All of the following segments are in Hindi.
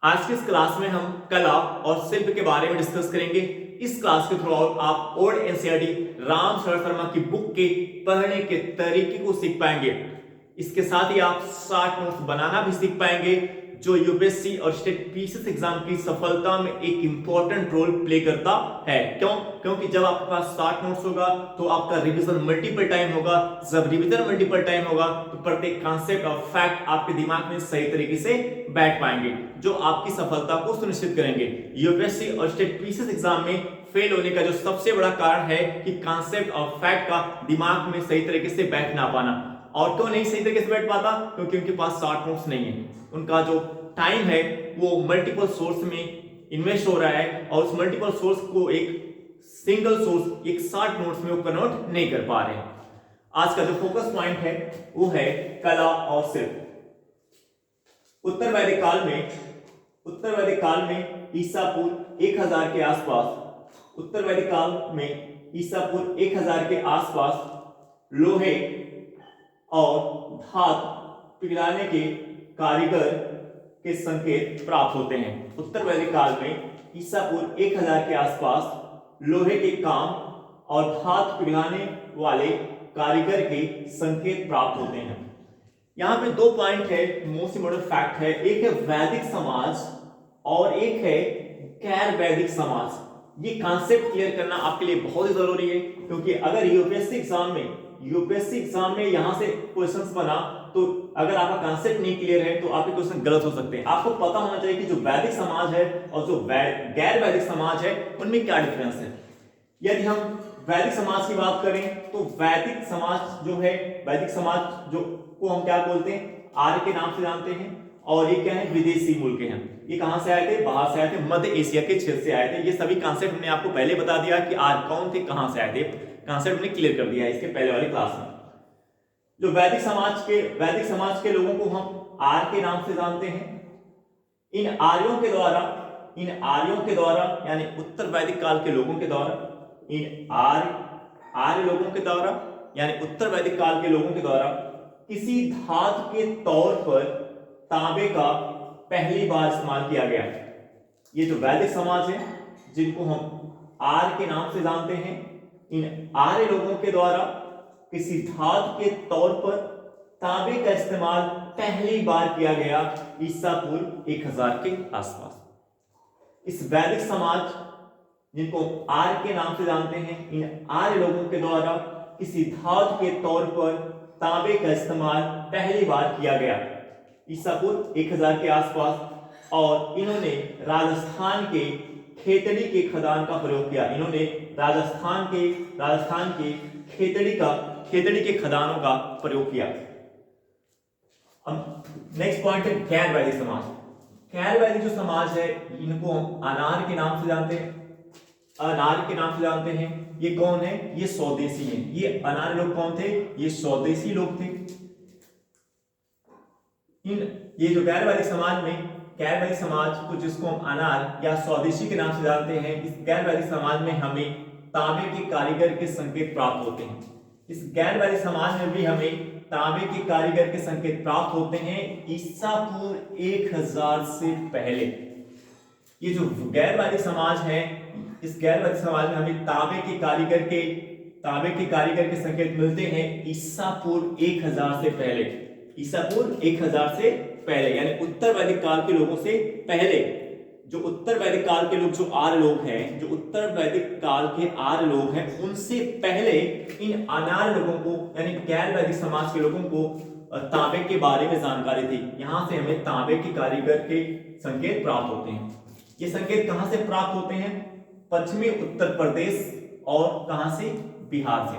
आज की इस क्लास में हम कला और शिल्प के बारे में डिस्कस करेंगे। इस क्लास के थ्रू आप ओल्ड एनसीईआरटी राम शरण शर्मा की बुक के पढ़ने के तरीके को सीख पाएंगे। इसके साथ ही आप शॉर्ट नोट्स बनाना भी सीख पाएंगे, जो यूपीएससी और स्टेट पीसीएस एग्जाम की सफलता में एक इंपॉर्टेंट रोल प्ले करता है। क्योंकि जब आपके पास शॉर्ट नोट्स होगा तो आपका रिवीजन मल्टीपल टाइम होगा। जब रिवीजन मल्टीपल टाइम होगा तो प्रत्येक कॉन्सेप्ट और फैक्ट आपके दिमाग में सही तरीके से बैठ पाएंगे, जो आपकी सफलता को सुनिश्चित करेंगे। यूपीएससी और स्टेट पीसीएस एग्जाम में फेल होने का जो सबसे बड़ा कारण है कि कॉन्सेप्ट और फैक्ट का दिमाग में सही तरीके से बैठ ना पाना। और क्यों नहीं सही तरीके से बैठ पाता? क्योंकि उनके पास शॉर्ट नोट्स नहीं है। उनका जो टाइम है वो मल्टीपल सोर्स में इन्वेस्ट हो रहा है और उस मल्टीपल सोर्स को एक सिंगल सोर्स, एक शॉर्ट नोट्स में वो कन्वर्ट नहीं कर पा रहे। आज का जो फोकस पॉइंट है वो है कला और शिल्प। उत्तर वैदिक काल में ईसापुर 1000 के आसपास ईसापुर 1000 के आसपास लोहे और धातु पिघलाने के कारीगर के संकेत प्राप्त होते हैं। उत्तर वैदिक काल में ईसापुर 1000 के आसपास लोहे के काम और धातु पिघलाने वाले कारीगर के संकेत प्राप्त होते हैं। यहां पे दो पॉइंट है, मोस्ट इंपोर्टेंट फैक्ट है। एक है वैदिक समाज और एक है गैर वैदिक समाज। ये कॉन्सेप्ट क्लियर करना आपके लिए बहुत ही जरूरी है, क्योंकि अगर यूपीएससी एग्जाम में यहां से क्वेश्चंस बना तो अगर आपका कॉन्सेप्ट नहीं क्लियर है तो आपके क्वेश्चन गलत हो सकते हैं। आपको पता होना चाहिए कि जो वैदिक समाज है और जो गैर वैदिक समाज है उनमें क्या डिफरेंस है। यदि हम वैदिक समाज की बात करें तो वैदिक समाज जो को हम क्या बोलते हैं, आर्य के नाम से जानते हैं। और ये क्या है, विदेशी मूल के हैं। ये कहां से आए थे? बाहर से आए थे, मध्य एशिया के क्षेत्र से आए थे। ये सभी कॉन्सेप्ट हमने आपको पहले बता दिया कि आर्य कौन थे, कहां से आए थे। कॉन्सेप्ट हमने क्लियर कर दिया है इसके पहले वाली क्लास में। जो वैदिक समाज के लोगों को हम आर्य के नाम से जानते हैं। इन आर्यों के द्वारा यानी उत्तर वैदिक काल के लोगों के द्वारा, इन आर्य लोगों के द्वारा यानी उत्तर वैदिक काल के लोगों के द्वारा किसी धातु के तौर पर तांबे का पहली बार इस्तेमाल किया गया। ये जो वैदिक समाज है जिनको हम आर्य के नाम से जानते हैं, इन आर्य लोगों के द्वारा किसी धातु के तौर पर तांबे का इस्तेमाल पहली बार किया गया ईसापुर 1000 के आसपास। इस वैदिक समाज जिनको आर्य के नाम से जानते हैं, इन आर्य लोगों के द्वारा किसी धातु के तौर पर तांबे का इस्तेमाल पहली बार किया गया ईसापुर 1000 के आसपास। और इन्होंने राजस्थान के खेतड़ी के खदान का प्रयोग किया। इन्होंने राजस्थान के खेतड़ी के खदानों का प्रयोग किया। अब नेक्स्ट पॉइंट है गैर वैदिक समाज। गैर वैदिक जो समाज है इनको हम अनार्य के नाम से जानते हैं। ये कौन है? ये स्वदेशी हैं। ये अनार्य लोग कौन थे? ये स्वदेशी लोग थे। ये जो गैर वैदिक समाज को जिसको हम अनार्य या स्वदेशी के नाम से जानते हैं, इस गैर वैदिक समाज में हमें तांबे के कारीगर के संकेत प्राप्त होते हैं। इस गैर वैदिक समाज में भी हमें तांबे के कारीगर के संकेत प्राप्त होते हैं ईसापुर 1000 से पहले। ये जो गैर वैदिक समाज है, इस गैर वैदिक समाज में हमें तांबे के कारीगर के संकेत मिलते हैं ईसापुर 1000 से पहले। यानी उत्तर वैदिक काल के लोगों से पहले। जो उत्तर वैदिक काल के लोग, जो आर्य लोग हैं, जो उत्तर वैदिक काल के आर्य लोग हैं, उनसे पहले इन अनार्य लोगों को यानी गैर वैदिक समाज के लोगों को तांबे के बारे में जानकारी थी। यहां से हमें तांबे के कारीगर के संकेत प्राप्त होते हैं। ये संकेत कहां से प्राप्त होते हैं? पश्चिमी उत्तर प्रदेश और कहां से? बिहार से।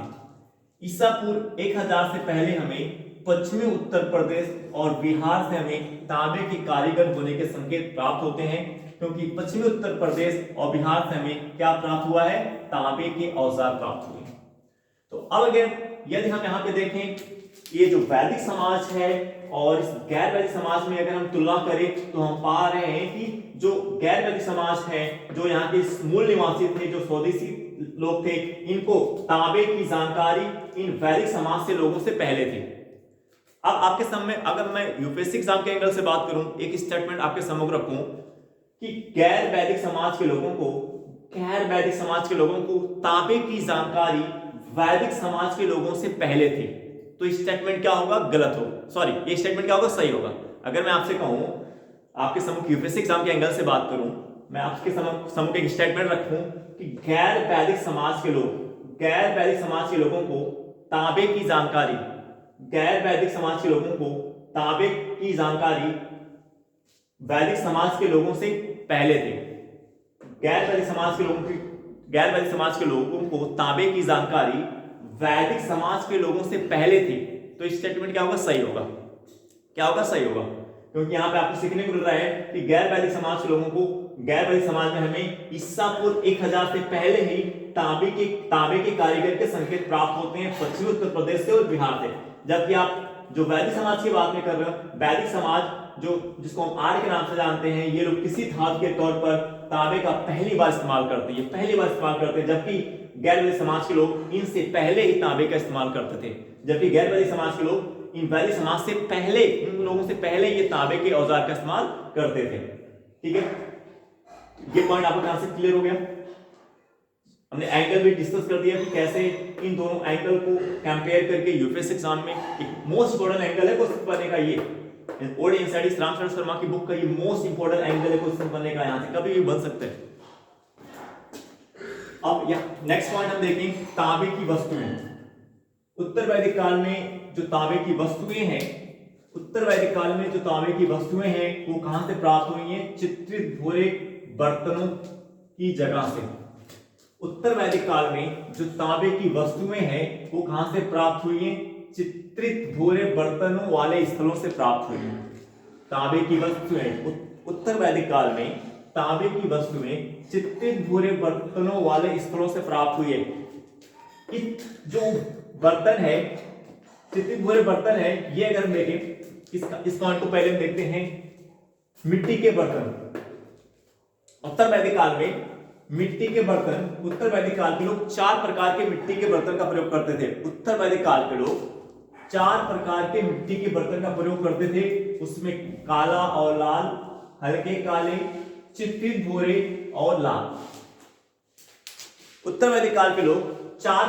ईसापुर 1000 से पहले हमें पश्चिमी उत्तर प्रदेश और बिहार से हमें तांबे के कारीगर होने के संकेत प्राप्त होते हैं, क्योंकि पश्चिमी उत्तर प्रदेश और बिहार से हमें क्या प्राप्त हुआ है? तांबे के औजार प्राप्त हुए। तो अब अगर यदि हम यहाँ पे देखें, ये जो वैदिक समाज है और इस गैर वैदिक समाज में अगर हम तुलना करें तो हम पा रहे हैं कि जो गैर वैदिक समाज है, जो यहाँ के मूल निवासी थे, जो स्वदेशी लोग थे, इनको तांबे की जानकारी इन वैदिक समाज से लोगों से पहले थी। अब आपके सामने अगर मैं यूपीएससी एग्जाम के एंगल से बात करूं, एक स्टेटमेंट आपके समक्ष रखूं कि गैर वैदिक समाज के लोगों को तांबे की जानकारी वैदिक समाज के लोगों से पहले थी। तो स्टेटमेंट क्या होगा? गलत होगा। सॉरी, ये स्टेटमेंट क्या होगा? सही होगा। अगर मैं आपसे कहूं, आपके समूह यूपीएससी एग्जाम के एंगल से बात करूं, मैं आपके समूह के स्टेटमेंट रखूं कि गैर वैदिक समाज के लोगों को तांबे की जानकारी वैदिक समाज के लोगों से पहले थे। गैर वैदिक समाज के लोगों को तांबे की जानकारी वैदिक समाज के लोगों से पहले थी। तो स्टेटमेंट क्या होगा? सही होगा। क्या होगा? सही होगा। क्योंकि यहां पे आपको सीखने को मिल रहा है कि गैर वैदिक समाज में हमें ईसा पूर्व 1000 से पहले ही तांबे के कारीगर के संकेत प्राप्त होते हैं पश्चिमी उत्तर प्रदेश से और बिहार से। जबकि आप जो वैदिक समाज की बात में कर रहे हो, वैदिक समाज जिसको हम आर्य के नाम से जानते हैं, ये लोग किसी धातु के तौर पर तांबे का पहली बार इस्तेमाल करते हैं, जबकि गैर वैदिक समाज के लोग इनसे पहले ही तांबे का इस्तेमाल करते थे। जबकि गैर वैदिक समाज के लोग इन वैदिक समाज से पहले, इन लोगों से पहले ये तांबे के औजार का इस्तेमाल करते थे। ठीक है, ये पॉइंट आपको ध्यान से क्लियर हो गया। हमने एंगल भी डिस्कस कर दिया कि कैसे इन दोनों एंगल को कंपेयर करके यूपीएससी एग्जाम में एक मोस्ट इंपोर्टेंट एंगल है क्वेश्चन बनने का। ये ओल्ड एनसीईआरटी रामचंद्र शर्मा की बुक का ये मोस्ट इंपोर्टेंट एंगल है क्वेश्चन बनने का, यहां से कभी भी बन सकते हैं। अब नेक्स्ट पॉइंट हम देखें, तांबे की वस्तुएं। उत्तर वैदिक काल में जो तांबे की वस्तुएं हैं वो कहां से प्राप्त हुई हैं? चित्रित भूरे बर्तनों की जगह से। उत्तर वैदिक काल में जो तांबे की वस्तुएं हैं वो कहां से प्राप्त हुई हैं? चित्रित भूरे बर्तनों वाले स्थलों से प्राप्त हुई हैं। तांबे की वस्तुएं उत्तर वैदिक काल में तांबे की वस्तुएं चित्रित भूरे बर्तनों वाले स्थलों से प्राप्त हुई है। जो बर्तन है, चित्रित भूरे बर्तन है, ये अगर हम देखें इस पॉइंट को पहले हम देखते हैं। मिट्टी के बर्तन उत्तर वैदिक काल में, मिट्टी के बर्तन उत्तर वैदिक काल के लोग 4 प्रकार के मिट्टी के बर्तन का प्रयोग करते थे। उत्तर वैदिक काल के लोग 4 प्रकार के मिट्टी के बर्तन का प्रयोग करते थे। उसमें काला और लाल, हल्के काले, चित्रित भूरे और लाल। उत्तर वैदिक काल के लोग 4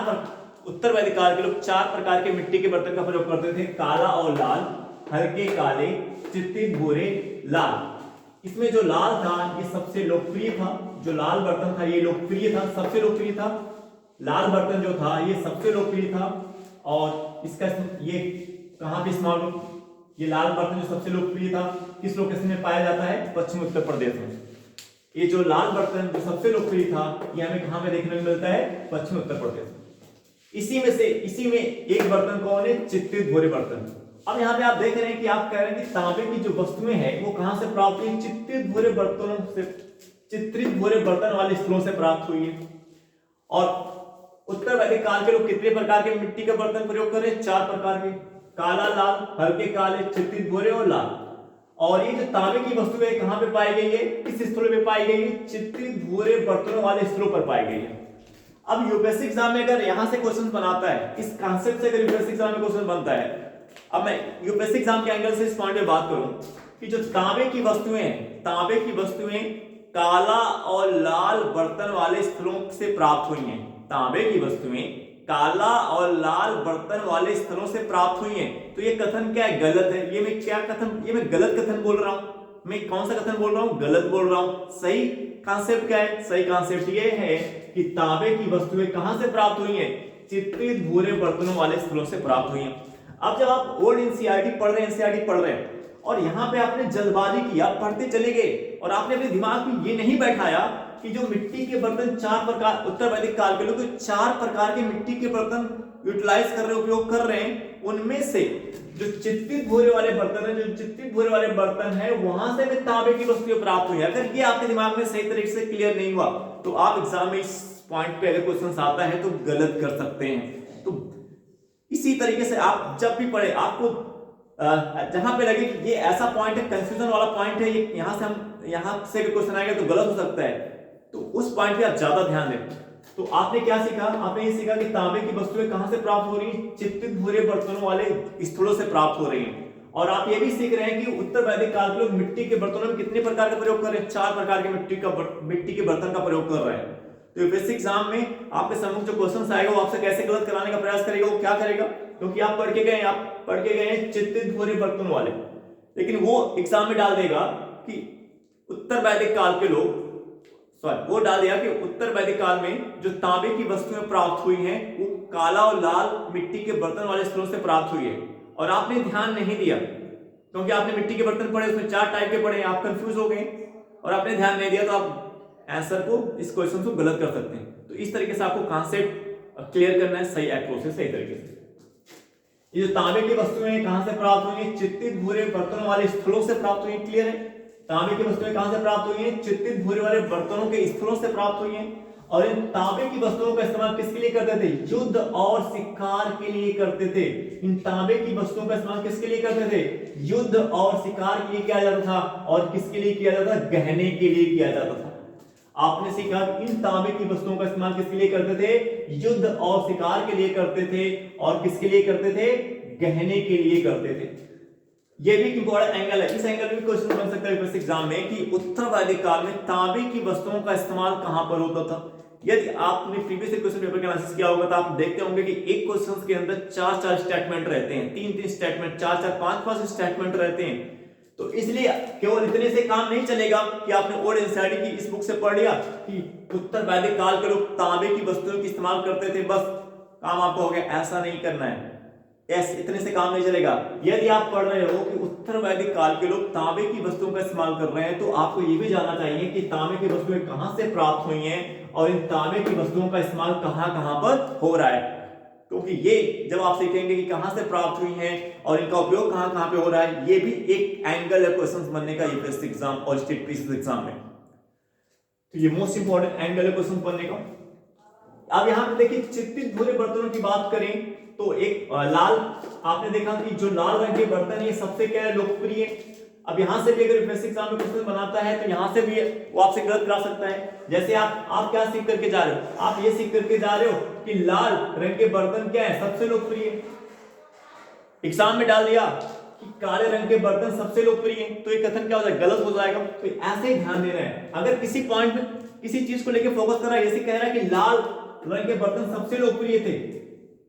प्रकार के मिट्टी के बर्तन का प्रयोग करते थे। काला और लाल, हल्के काले, चित्रित भूरे, लाल। इसमें जो लाल था ये सबसे लोकप्रिय था। जो लाल बर्तन था ये लोकप्रिय था, सबसे लोकप्रिय था। लाल बर्तन जो था ये सबसे लोकप्रिय था। और इसका ये कहां पे इस्तेमाल, ये लाल बर्तन जो सबसे लोकप्रिय था किस लोकेशन में पाया जाता है? पश्चिमी उत्तर प्रदेश में। ये जो लाल बर्तन जो सबसे लोकप्रिय था ये हमें कहां पे देखने को मिलता है? पश्चिमी उत्तर प्रदेश में। इसी में एक बर्तन कौन है? चित्रित भूरे बर्तन। अब यहाँ पे आप देख रहे हैं कि आप कह रहे हैं कि तांबे की जो वस्तुएं हैं वो कहां से प्राप्त हुई? चित्रित भूरे बर्तन वाले स्थलों से प्राप्त हुई है। और उत्तर वैदिक काल के लोग कितने प्रकार के मिट्टी के बर्तन प्रयोग कर रहे हैं? 4 प्रकार के, काला, लाल, हल्के काले, चित्रित भूरे और लाल। और ये जो तांबे की वस्तुएं कहां पे पाई गई है? किस स्थलों पे पाई गई है? चित्रित भूरे बर्तनों वाले स्थलों पर पाई गई है। अब यूपीएससी एग्जाम में अगर यहां से क्वेश्चन बनाता है, इस कांसेप्ट से अगर यूपीएससी एग्जाम में क्वेश्चन बनता है, अब मैं यूपीएससी एग्जाम के एंगल से इस पॉइंट पे बात करूं कि जो तांबे की वस्तुएं काला और लाल बर्तन वाले स्थलों से प्राप्त हुई हैं। तांबे की वस्तुएं काला और लाल बर्तन वाले स्थलों से प्राप्त हुई हैं। तो ये कथन क्या है? गलत है। ये मैं गलत कथन बोल रहा हूं। मैं कौन सा कथन बोल रहा हूं? गलत बोल रहा हूं। सही कॉन्सेप्ट क्या है? सही कॉन्सेप्ट ये है कि तांबे की वस्तुएं कहां से प्राप्त हुई हैं? चित्रित भूरे बर्तनों वाले स्थलों से प्राप्त हुई हैं। अब जब आप ओल्ड एनसीईआरटी पढ़ रहे हैं और यहां पे आपने जल्दबाजी की, आप पढ़ते चले गए और आपने अपने दिमाग में ये नहीं बैठाया कि जो मिट्टी के बर्तन 4 प्रकार, उत्तर वैदिक काल के लोग 4 प्रकार के मिट्टी के बर्तन यूटिलाइज कर रहे हैं, उपयोग कर रहे हैं, उनमें से जो चित्रित भूरे वाले बर्तन है वहां से भी तांबे की वस्तुएं प्राप्त हुई है। अगर ये आपके दिमाग में सही तरीके से क्लियर नहीं हुआ तो आप एग्जाम में इस पॉइंट पे अगर क्वेश्चन आता है तो गलत कर सकते हैं। तो इसी तरीके से आप जब भी पढ़े, आपको जहां पे लगे कि ये ऐसा पॉइंट है, कंफ्यूजन वाला पॉइंट है, ये यहां से क्वेश्चन आएगा तो गलत हो सकता है, तो उस पॉइंट पे आप ज्यादा ध्यान दें। तो आपने क्या सीखा? आपने ये सीखा कि तांबे की वस्तुएं कहां से प्राप्त हो रही हैं? चित्रित भूरे बर्तनों वाले स्थलों से प्राप्त हो रही हैं। और आप ये भी सीख रहे हैं कि उत्तर वैदिक काल के लोग मिट्टी के बर्तनों में कितने प्रकार का प्रयोग कर रहे हैं, 4 प्रकार के मिट्टी के बर्तन का प्रयोग कर रहे हैं। तो यूपीएससी एग्जाम में आपके सम्मुख जो क्वेश्चन आएगा वो आपसे कैसे गलत कराने का प्रयास करेगा, वो क्या करेगा, क्योंकि आप पढ़ के गए हैं चित्रित भूरे बर्तन वाले, लेकिन वो एग्जाम में डाल देगा कि उत्तर वैदिक काल के लोग, वो डाल दिया कि उत्तर वैदिक काल में जो तांबे की वस्तुएं प्राप्त हुई हैं वो काला और लाल मिट्टी के बर्तन वाले स्थलों से प्राप्त हुई है। और आपने ध्यान नहीं दिया क्योंकि आपने मिट्टी के बर्तन पढ़े, उसमें 4 टाइप के पढ़े, आप कंफ्यूज हो गए और आपने ध्यान नहीं दिया, तो आप आंसर को, इस क्वेश्चन को गलत कर सकते हैं। तो इस तरीके से आपको कॉन्सेप्ट क्लियर करना है सही अप्रोच से, सही तरीके से। ये जो तांबे की वस्तुएं कहां से प्राप्त हुई है, चित्रित भूरे बर्तनों वाले स्थलों से प्राप्त हुई है। क्लियर है, तांबे की वस्तुएं कहां से प्राप्त हुई हैं, चित्रित भूरे वाले बर्तनों के स्थलों से प्राप्त हुई हैं। और इन तांबे की वस्तुओं का इस्तेमाल किसके लिए करते थे, युद्ध और शिकार के लिए करते थे। इन तांबे की वस्तुओं का इस्तेमाल किसके लिए करते थे, युद्ध और शिकार के लिए किया जाता था। और किसके लिए किया जाता था, गहने के लिए किया जाता था। आपने सीखा इन तांबे की वस्तुओं का इस्तेमाल किसके लिए करते थे, युद्ध और शिकार के लिए करते थे। और किसके लिए करते थे, गहने के लिए करते थे। ये भी इंपॉर्टेंट एंगल है, इस एंगल में भी क्वेश्चन बन सकता है यूपीएससी एग्जाम में कि उत्तर वैदिक काल में तांबे की वस्तुओं का इस्तेमाल कहां पर होता था। यदि आपने प्रीवियस क्वेश्चन पेपर का एनालिसिस किया होगा तो आप देखते होंगे कि एक क्वेश्चन के अंदर 4 स्टेटमेंट रहते हैं, 3 स्टेटमेंट, 4 5 स्टेटमेंट रहते हैं। तो इसलिए केवल इतने से काम नहीं चलेगा कि आपने ओल्ड एनसीईआरटी की इस बुक से पढ़ लिया कि उत्तर वैदिक काल के लोग तांबे की वस्तुओं का इस्तेमाल करते थे, बस काम आपका हो गया। ऐसा नहीं करना है, इतने से काम नहीं चलेगा। यदि आप पढ़ रहे हो कि उत्तर वैदिक काल के लोग तांबे की वस्तुओं का इस्तेमाल कर रहे हैं, तो आपको यह भी जानना चाहिए कि तांबे की वस्तुएं कहां से प्राप्त हुई हैं और इन तांबे की वस्तुओं का इस्तेमाल कहां कहां पर हो रहा है। क्योंकि ये जब आप सीखेंगे कि कहां से प्राप्त हुई हैं और इनका उपयोग कहां कहां पे हो रहा है, ये भी एक एंगल है क्वेश्चन बनने का यूपीएससी एग्जाम और स्टेट पीसीएस एग्जाम में। तो ये मोस्ट इंपॉर्टेंट एंगल है क्वेश्चन बनने का। अब यहां पे देखिए चित्रित भूरे बर्तनों की बात करें तो एक लाल, आपने देखा कि जो लाल रंग के बर्तन है ये सबसे क्या है, लोकप्रिय। अब यहां से भी अगर यूपीएससी एग्जाम में क्वेश्चन बनाता है तो यहां से भी वो आपसे गलत करा सकता है। जैसे आप क्या सीख करके जा रहे हो, आप ये सीख करके जा रहे हो कि लाल रंग के बर्तन क्या है, सबसे लोकप्रिय। एग्जाम में डाल दिया कि काले रंग के बर्तन सबसे लोकप्रिय हैं, तो ये कथन क्या हो जाएगा, गलत हो जाएगा। तो ऐसे ही ध्यान देना है, अगर किसी पॉइंट में किसी चीज को लेकर फोकस कर रहा है, जैसे कह रहा है कि लाल रंग के बर्तन सबसे लोकप्रिय थे,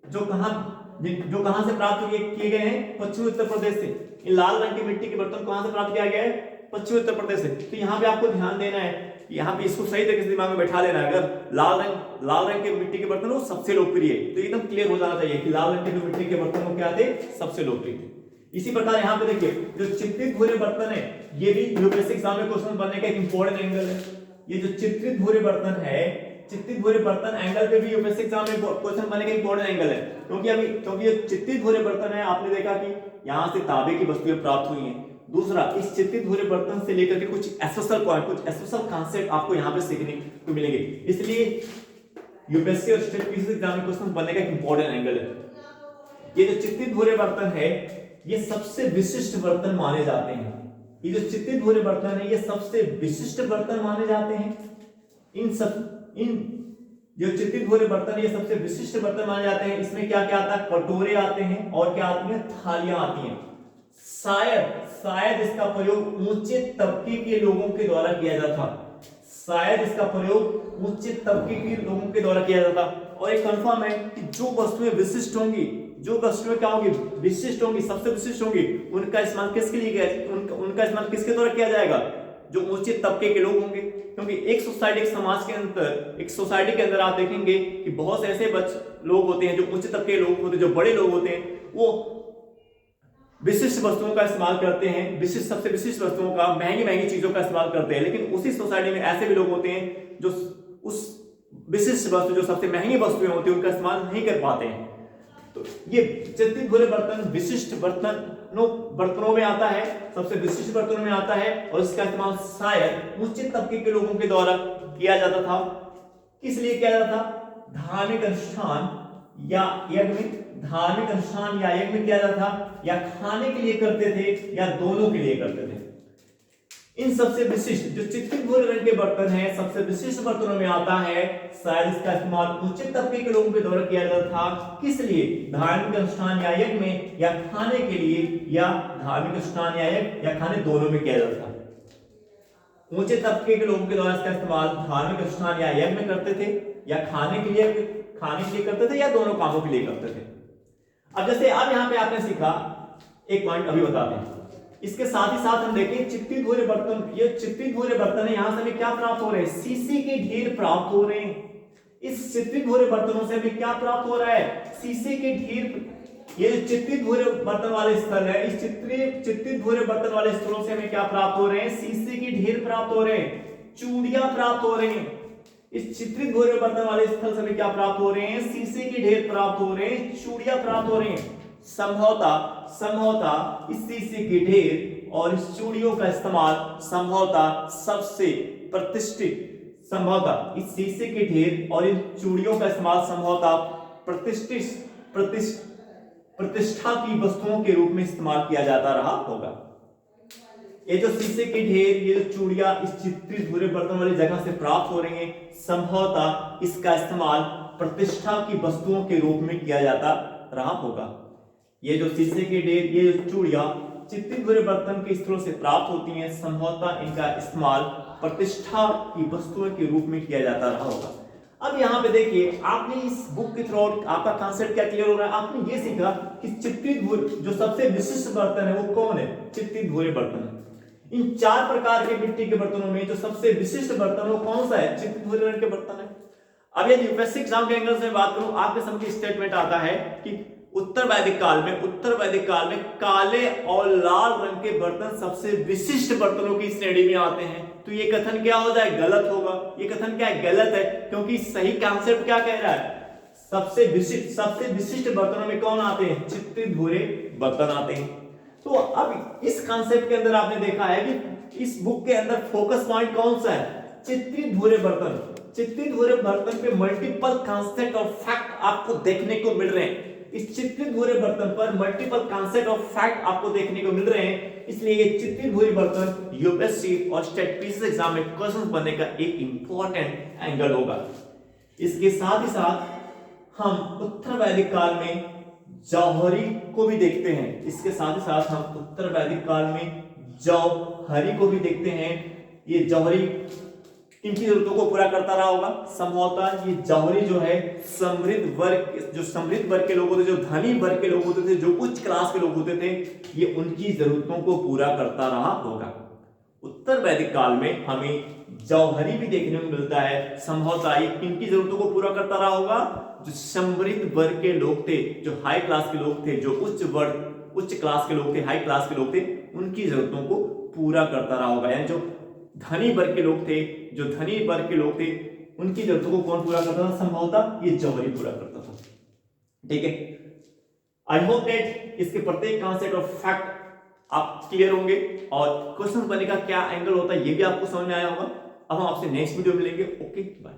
जो कहां से प्राप्त किए गए हैं, पश्चिमी उत्तर प्रदेश से। ये लाल रंग की मिट्टी के बर्तन कहां से प्राप्त किया गया है, पश्चिमी उत्तर प्रदेश से। तो यहाँ पे आपको ध्यान देना है, यहाँ पे इसको सही तरीके से दिमाग में बैठा लेना है। अगर लाल रंग के मिट्टी के बर्तन वो सबसे लोकप्रिय है, तो एकदम क्लियर हो जाना चाहिए कि लाल रंग के मिट्टी के बर्तन वो क्या थे, सबसे लोकप्रिय थे। इसी प्रकार यहाँ पे देखिए जो चित्रित भूरे बर्तन है, ये भी यूपीएससी एग्जाम में क्वेश्चन बनने का एक इंपॉर्टेंट एंगल है। ये जो चित्रित भूरे बर्तन है, चित्रित भूरे बर्तन एंगल पे भी यूपीएससी एग्जाम में क्वेश्चन बनने का इंपॉर्टेंट एंगल है। क्योंकि ये चित्रित भूरे बर्तन है, आपने देखा कि यहां से तांबे की वस्तुएं प्राप्त हुई हैं। दूसरा, इस चित्रित भूरे बर्तन से लेकर के कुछ स्पेशल पॉइंट, कुछ स्पेशल कॉन्सेप्ट आपको यहां पे सीखने को मिलेंगे। इसलिए यूपीएससी और स्टेट पीसीएस एग्जाम में क्वेश्चन बनने का एक इंपॉर्टेंट एंगल है। ये जो चित्रित भूरे बर्तन है, ये सबसे विशिष्ट बर्तन माने जाते हैं। ये जो चित्रित भूरे बर्तन है, ये सबसे विशिष्ट बर्तन माने जाते हैं। इन जो चित्रित भूरे बर्तन, ये सबसे विशिष्ट बर्तन माने जाते हैं। इसमें क्या क्या आता है, कटोरे आते हैं और क्या आती हैं, थालियां आती हैं। शायद इसका प्रयोग ऊंचे तबके के लोगों के द्वारा किया जाता था। शायद इसका प्रयोग ऊंचे तबके के लोगों के द्वारा किया जाता। और एक कंफर्म है कि जो वस्तुएं विशिष्ट होंगी, जो वस्तुएं क्या होंगी, विशिष्ट होंगी, सबसे विशिष्ट होंगी, उनका इस्तेमाल किसके लिए किया, उनका इस्तेमाल किसके द्वारा किया जाएगा, जो ऊंचे तबके के लोग होंगे। क्योंकि एक सोसाइटी, एक समाज के अंदर, एक सोसाइटी के अंदर आप देखेंगे कि बहुत से ऐसे लोग होते हैं जो ऊंचे तबके के लोग होते हैं, जो बड़े लोग होते हैं, वो विशिष्ट वस्तुओं का इस्तेमाल करते हैं, सबसे विशिष्ट वस्तुओं का, महंगी चीजों का इस्तेमाल करते हैं। लेकिन उसी सोसाइटी में ऐसे भी लोग होते हैं जो उस विशिष्ट वस्तु, जो सबसे महंगी वस्तुएं होती हैं, उनका इस्तेमाल नहीं कर पाते हैं। तो ये चित्रित भूरे बर्तन विशिष्ट बर्तनों में आता है, सबसे विशिष्ट बर्तनों में आता है। और इसका इस्तेमाल शायद ऊंचे तबके के लोगों के द्वारा किया जाता था। किस लिए किया जाता था, धार्मिक अनुष्ठान या यज्ञ में किया जाता था, या खाने के लिए करते थे, या दोनों के लिए करते थे। इन सबसे विशिष्ट जो चित्रित भूरे रंग के बर्तन हैं, सबसे विशिष्ट बर्तनों में आता है, शायद इसका इस्तेमाल ऊंचे तबके के लोगों के द्वारा किया जाता था। किस लिए? धार्मिक अनुष्ठान या यज्ञ में, या खाने के लिए, या धार्मिक अनुष्ठान या यज्ञ या खाने दोनों में किया जाता था। ऊंचे तबके के लोगों के द्वारा इसका इस्तेमाल धार्मिक अनुष्ठान या यज्ञ में करते थे, या खाने के लिए करते थे, या दोनों कामों के लिए करते थे। अब जैसे अब यहाँ पे आपने सीखा, एक पॉइंट अभी बताते हैं, इसके साथ ही साथ हम देखें चित्रित भूरे बर्तन, ये चित्रित भूरे बर्तन है, यहां से हमें क्या प्राप्त हो रहे हैं? शीशे के ढेर प्राप्त हो रहे हैं। इस चित्रित भूरे बर्तनों से हमें क्या प्राप्त हो रहा है? शीशे के ढेर। ये जो चित्रित भूरे बर्तन वाले स्थल है, इस चित्रित भूरे बर्तन वाले स्थलों से हमें क्या प्राप्त हो रहे हैं? शीशे के ढेर प्राप्त हो रहे हैं, चूड़ियां प्राप्त हो रही हैं। इस चित्रित भूरे बर्तन वाले स्थल से हमें क्या प्राप्त हो रहे हैं? शीशे के ढेर प्राप्त हो रहे हैं, चूड़ियां प्राप्त हो रही हैं। संभवतः इस शीशे के ढेर और इस चूड़ियों का इस्तेमाल संभवतः सबसे प्रतिष्ठित, संभवतः इस शीशे के ढेर और इन चूड़ियों का इस्तेमाल संभवतः प्रतिष्ठा की वस्तुओं के रूप में इस्तेमाल किया जाता रहा होगा। ये जो शीशे के ढेर, ये जो चूड़ियां इस चित्रित भूरे बर्तन वाली जगह से प्राप्त हो रही हैं, संभवतः इसका इस्तेमाल प्रतिष्ठा की वस्तुओं के रूप में किया जाता रहा होगा। ये जो शीशे के ढेर, ये जो चूड़ियां चित्रित भूरे बर्तन के स्थलों से प्राप्त होती हैं, संभवतः इनका इस्तेमाल प्रतिष्ठा की वस्तुओं के रूप में किया जाता रहा होगा। अब यहाँ पे देखिए, आपने इस बुक के थ्रू आपका कॉन्सेप्ट क्या क्लियर हो रहा है? आपने ये सीखा कि चित्रित भूरे जो सबसे विशिष्ट बर्तन है वो कौन है? चित्रित भूरे बर्तन। इन 4 प्रकार के मिट्टी के बर्तनों में जो सबसे विशिष्ट बर्तन वो कौन सा है? चित्रित भूरे रंग के बर्तन है। अब यदि यूपीएससी एग्जाम के एंगल से बात करूं, आपके समझ स्टेटमेंट आता है कि उत्तर वैदिक काल में काले और लाल रंग के बर्तन सबसे विशिष्ट बर्तनों की श्रेणी में आते हैं। तो ये कथन क्या हो जाए? गलत होगा। ये कथन क्या है? गलत है, क्योंकि सही कॉन्सेप्ट क्या कह रहा है? सबसे विशिष्ट बर्तनों में कौन आते हैं? चित्रित भूरे बर्तन आते हैं। तो अब इस कॉन्सेप्ट के अंदर आपने देखा है कि इस बुक के अंदर फोकस पॉइंट कौन सा है? चित्रित भूरे बर्तन। चित्रित भूरे बर्तन पे मल्टीपल कॉन्सेप्ट और फैक्ट आपको देखने को मिल रहे हैं। इस चित्रित भूरे बर्तन पर मल्टीपल कॉन्सेप्ट और फैक्ट आपको देखने को मिल रहे हैं, इसलिए ये चित्रित भूरे बर्तन यूपीएससी और स्टेट पीसीएस एग्जाम में क्वेश्चन बनने का एक इंपॉर्टेंट एंगल होगा। इसके साथ ही साथ हम उत्तर वैदिक काल में जौहरी को भी देखते हैं। इसके साथ ही साथ हम उत्तर वैदिक काल में जौहरी को भी देखते हैं। ये जौहरी किनकी जरूरतों को पूरा करता रहा होगा? संभवतः ये जौहरी जो है समृद्ध वर्ग के लोग होते, जो धनी वर्ग के लोग होते थे, जो उच्च क्लास के लोग होते थे, ये उनकी जरूरतों को पूरा करता रहा होगा। उत्तर वैदिक काल में हमें जौहरी भी देखने को मिलता है। संभवतः ये किनकी जरूरतों को पूरा करता रहा होगा? जो समृद्ध वर्ग के लोग थे, जो हाई क्लास के लोग थे, जो उच्च क्लास के लोग थे, हाई क्लास के लोग थे, उनकी जरूरतों को पूरा करता रहा होगा। यानी जो धनी वर्ग के लोग थे, उनकी जरूरतों को कौन पूरा करता था? संभवतः ये जौहरी पूरा करता था। ठीक है, आई होप दैट इसके प्रत्येक कॉन्सेप्ट और फैक्ट आप क्लियर होंगे और क्वेश्चन बनने का क्या एंगल होता है ये भी आपको समझ में आया होगा। अब हम आपसे नेक्स्ट वीडियो मिलेंगे। Okay, bye.